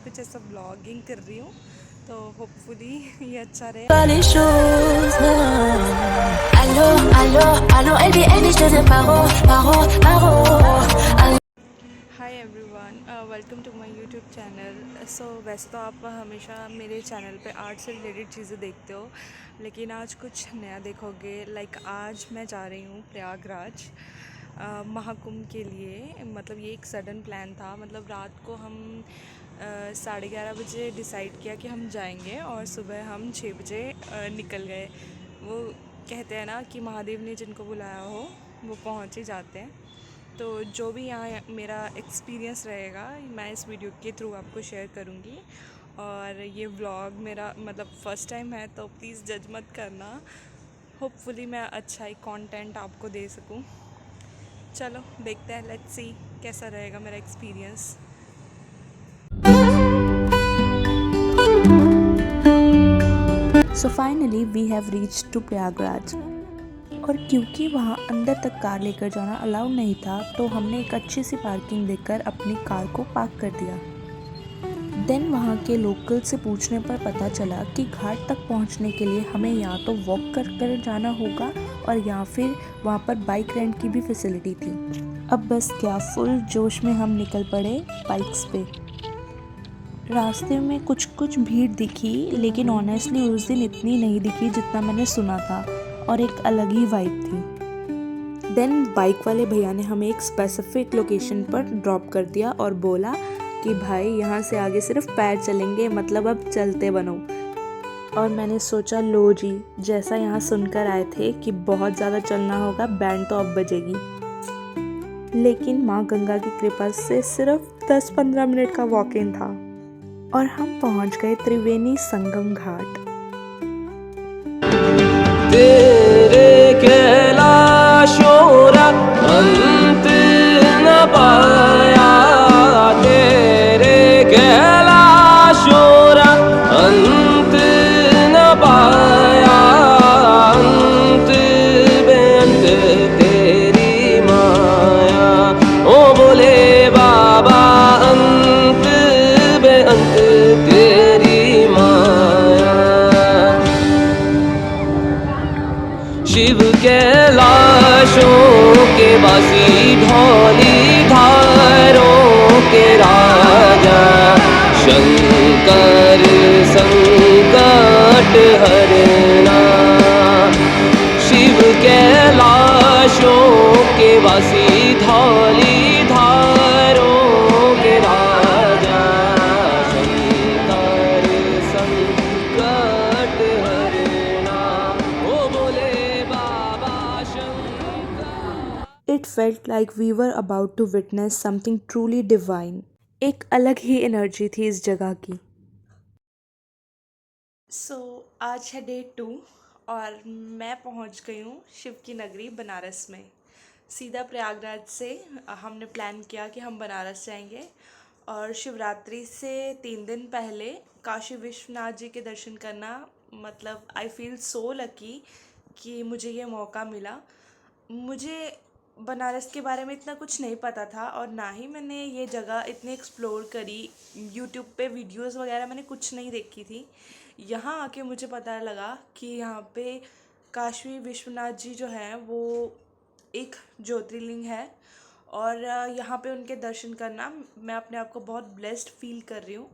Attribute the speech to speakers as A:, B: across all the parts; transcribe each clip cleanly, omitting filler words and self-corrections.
A: मैं कुछ ऐसा ब्लॉगिंग कर रही हूँ, तो होपफुली ये अच्छा रहे।
B: Allô, allô, allô, elle dit je te paro.
A: Hi everyone, welcome to my YouTube channel. So वैसे तो आप हमेशा मेरे चैनल पे आर्ट से रिलेटेड चीज़ें देखते हो, लेकिन आज कुछ नया देखोगे। लाइक आज मैं जा रही हूँ प्रयागराज महाकुंभ के लिए। मतलब ये एक सडन प्लान था। मतलब रात को हम 11:30 बजे डिसाइड किया कि हम जाएंगे और सुबह हम 6 बजे निकल गए। वो कहते हैं ना कि महादेव ने जिनको बुलाया हो वो पहुँच ही जाते हैं। तो जो भी यहाँ मेरा एक्सपीरियंस रहेगा मैं इस वीडियो के थ्रू आपको शेयर करूँगी। और ये व्लॉग मेरा मतलब फ़र्स्ट टाइम है, तो प्लीज़ जज मत करना। होपफुली मैं अच्छा ही कंटेंट आपको दे सकूँ। चलो देखते हैं, लेट्स सी कैसा रहेगा मेरा experience.
C: So finally we have reached to Prayagraj. और क्योंकि वहाँ अंदर तक कार लेकर जाना अलाउड नहीं था, तो हमने एक अच्छी सी पार्किंग देखकर अपनी कार को पार्क कर दिया। देन वहाँ के लोकल से पूछने पर पता चला कि घाट तक पहुँचने के लिए हमें या तो वॉक कर जाना होगा और या फिर वहाँ पर बाइक रेंट की भी फैसिलिटी थी। अब बस क्या, फुल जोश में हम निकल पड़े बाइक्स पे। रास्ते में कुछ भीड़ दिखी, लेकिन ऑनेस्टली उस दिन इतनी नहीं दिखी जितना मैंने सुना था, और एक अलग ही वाइब थी। देन बाइक वाले भैया ने हमें एक स्पेसिफिक लोकेशन पर ड्रॉप कर दिया और बोला कि भाई यहाँ से आगे सिर्फ पैर चलेंगे, मतलब अब चलते बनो। और मैंने सोचा लो जी, जैसा यहाँ सुनकर आए थे कि बहुत ज़्यादा चलना होगा, बैंड तो अब बजेगी। लेकिन माँ गंगा की कृपा से सिर्फ 10-15 मिनट का वॉक इन था और हम पहुँच गए त्रिवेणी संगम घाट।
D: तेरे कैलाशों का अंत न पाया, तेरे कैलाशों का अंत न पाया, अंत बेअंत तेरी माया। ओ बोले बाबा अंत बेअंत तेरी माया। शिव कैलाशों के वासी, धौली धारों के राजा, शंकर संकट हरना। शिव कैलाशों के वासी, धौली धारों के राजा, शंकर संकट हरना। ओ बोले बाबा Shankar.
C: It felt like we were about to witness something truly divine. एक अलग ही एनर्जी थी इस जगह की।
A: सो आज है डे 2 और मैं पहुंच गई हूँ शिव की नगरी बनारस में। सीधा प्रयागराज से हमने प्लान किया कि हम बनारस जाएंगे और शिवरात्रि से 3 दिन पहले काशी विश्वनाथ जी के दर्शन करना। मतलब आई फील सो लकी कि मुझे ये मौका मिला। मुझे बनारस के बारे में इतना कुछ नहीं पता था और ना ही मैंने ये जगह इतनी एक्सप्लोर करी। यूट्यूब पे वीडियोस वगैरह मैंने कुछ नहीं देखी थी। यहाँ आके मुझे पता लगा कि यहाँ पे काशी विश्वनाथ जी जो हैं वो एक ज्योतिर्लिंग है और यहाँ पे उनके दर्शन करना मैं अपने आप को बहुत ब्लेस्ड फील कर रही हूँ।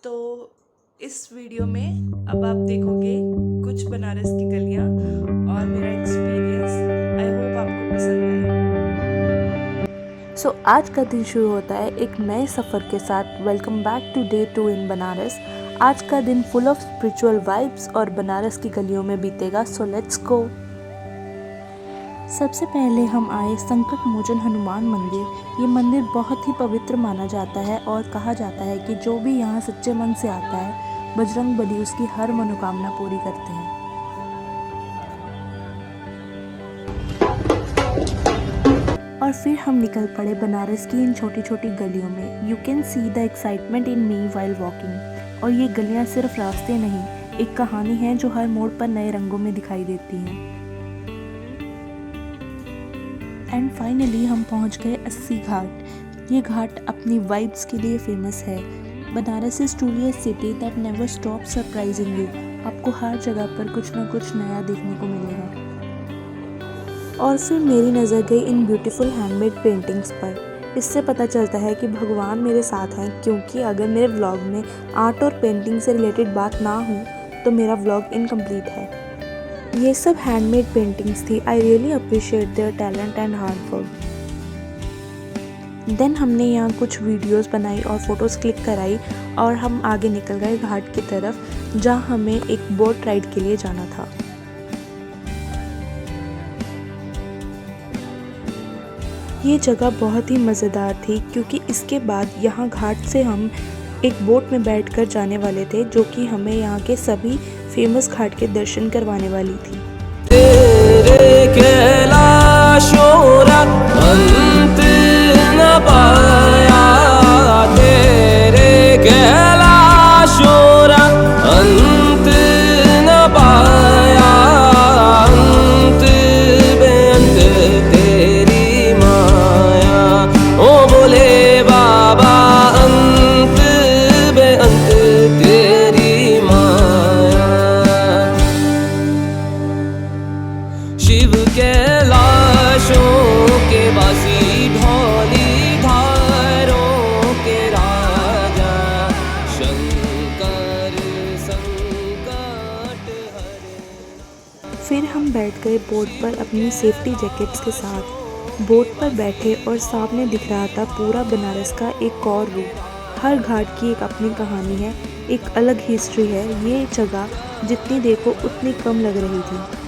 A: तो इस वीडियो में अब आप देखोगे कुछ बनारस की गलियाँ और मेरा एक्सपीरियंस। आई होप आपको पसंद आए।
C: सो आज का दिन शुरू होता है एक नए सफ़र के साथ। वेलकम बैक टू डे 2 इन बनारस। आज का दिन फुल ऑफ स्पिरिचुअल वाइब्स और बनारस की गलियों में बीतेगा, सो लेट्स गो। सबसे पहले हम आए संकट मोचन हनुमान मंदिर। ये मंदिर बहुत ही पवित्र माना जाता है और कहा जाता है कि जो भी यहाँ सच्चे मन से आता है, बजरंग बली उसकी हर मनोकामना पूरी करते हैं। और फिर हम निकल पड़े बनारस की इन छोटी छोटी गलियों में। You can see the excitement in me while walking. और ये गलियाँ सिर्फ रास्ते नहीं, एक कहानी है जो हर मोड़ पर नए रंगों में दिखाई देती है। एंड फाइनली हम पहुंच गए अस्सी घाट। ये घाट अपनी वाइब्स के लिए फेमस है। Banaras is truly a city that never stops surprising you. आपको हर जगह पर कुछ ना कुछ नया देखने को मिलेगा। और फिर मेरी नज़र गई इन ब्यूटीफुल हैंडमेड पेंटिंग्स पर। इससे पता चलता है कि भगवान मेरे साथ हैं, क्योंकि अगर मेरे व्लॉग में आर्ट और पेंटिंग से रिलेटेड बात ना हो तो मेरा व्लॉग इनकम्प्लीट है। ये सब हैंडमेड पेंटिंग्स थी। I really appreciate their talent and hard work. Then हमने यहाँ कुछ वीडियोस बनाई और फ़ोटोज़ क्लिक कराई और हम आगे निकल गए घाट की तरफ, जहाँ हमें एक बोट राइड के लिए जाना था। ये जगह बहुत ही मज़ेदार थी, क्योंकि इसके बाद यहाँ घाट से हम एक बोट में बैठकर जाने वाले थे, जो कि हमें यहाँ के सभी फेमस घाट के दर्शन करवाने वाली थी।
D: तेरे कैलाशों का अंत न पाया, तेरे कैलाशों का अंत न पाया, अंत बेअंत तेरी माया, ओ बोले बाबा अंत बेअंत तेरी माया। शिव कैलाशों के वासी, धौली धारों के राजा, शंकर संकट हरे।
C: फिर हम बैठ गए बोट पर अपनी सेफ्टी जैकेट्स के साथ। बोट पर बैठे और सामने दिख रहा था पूरा बनारस का एक और रूप। हर घाट की एक अपनी कहानी है, एक अलग हिस्ट्री है। ये जगह जितनी देखो उतनी कम लग रही थी।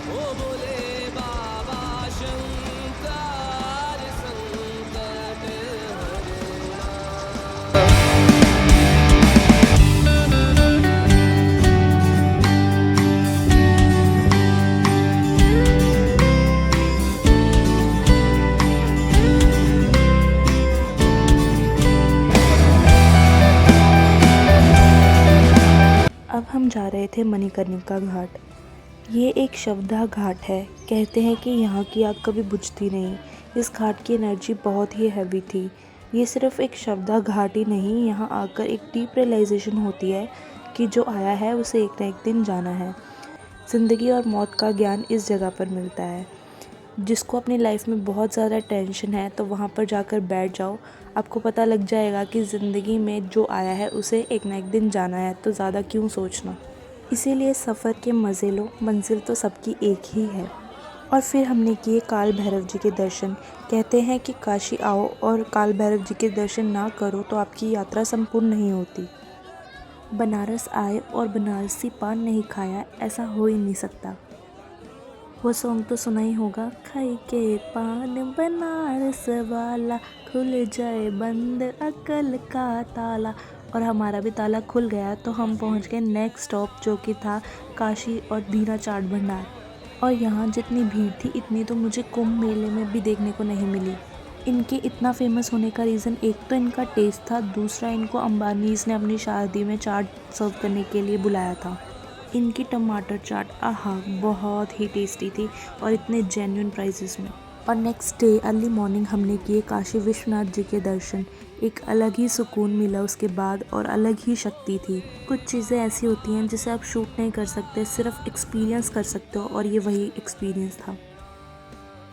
C: अब हम जा रहे थे मणिकर्णिका घाट। ये एक शवदाह घाट है। कहते हैं कि यहाँ की आग कभी बुझती नहीं। इस घाट की एनर्जी बहुत ही हैवी थी। ये सिर्फ एक शवदाह घाट ही नहीं, यहाँ आकर एक डीप रियलाइजेशन होती है कि जो आया है उसे एक ना एक दिन जाना है। ज़िंदगी और मौत का ज्ञान इस जगह पर मिलता है। जिसको अपनी लाइफ में बहुत ज़्यादा टेंशन है तो वहाँ पर जाकर बैठ जाओ, आपको पता लग जाएगा कि ज़िंदगी में जो आया है उसे एक ना एक दिन जाना है, तो ज़्यादा क्यों सोचना। इसीलिए सफ़र के मज़े लो, मंजिल तो सबकी एक ही है। और फिर हमने किए काल भैरव जी के दर्शन। कहते हैं कि काशी आओ और काल भैरव जी के दर्शन ना करो तो आपकी यात्रा संपूर्ण नहीं होती। बनारस आए और बनारसी पान नहीं खाया, ऐसा हो ही नहीं सकता। वो सॉन्ग तो सुना ही होगा, खाई के पान बनारस वाला, खुल जाए बंद अकल का ताला। और हमारा भी ताला खुल गया तो हम पहुंच गए नेक्स्ट स्टॉप, जो कि था काशी और दीना चाट भंडार। और यहाँ जितनी भीड़ थी इतनी तो मुझे कुंभ मेले में भी देखने को नहीं मिली। इनके इतना फेमस होने का रीज़न एक तो इनका टेस्ट था, दूसरा इनको अंबानीज़ ने अपनी शादी में चाट सर्व करने के लिए बुलाया था। इनकी टमाटर चाट आहा बहुत ही टेस्टी थी और इतने जेन्युइन प्राइसेस में। और नेक्स्ट डे अर्ली मॉर्निंग हमने किए काशी विश्वनाथ जी के दर्शन। एक अलग ही सुकून मिला उसके बाद और अलग ही शक्ति थी। कुछ चीज़ें ऐसी होती हैं जिसे आप शूट नहीं कर सकते, सिर्फ एक्सपीरियंस कर सकते हो, और ये वही एक्सपीरियंस था।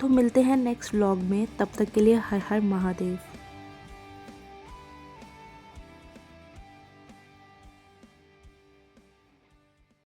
C: तो मिलते हैं नेक्स्ट व्लॉग में, तब तक के लिए हर हर महादेव।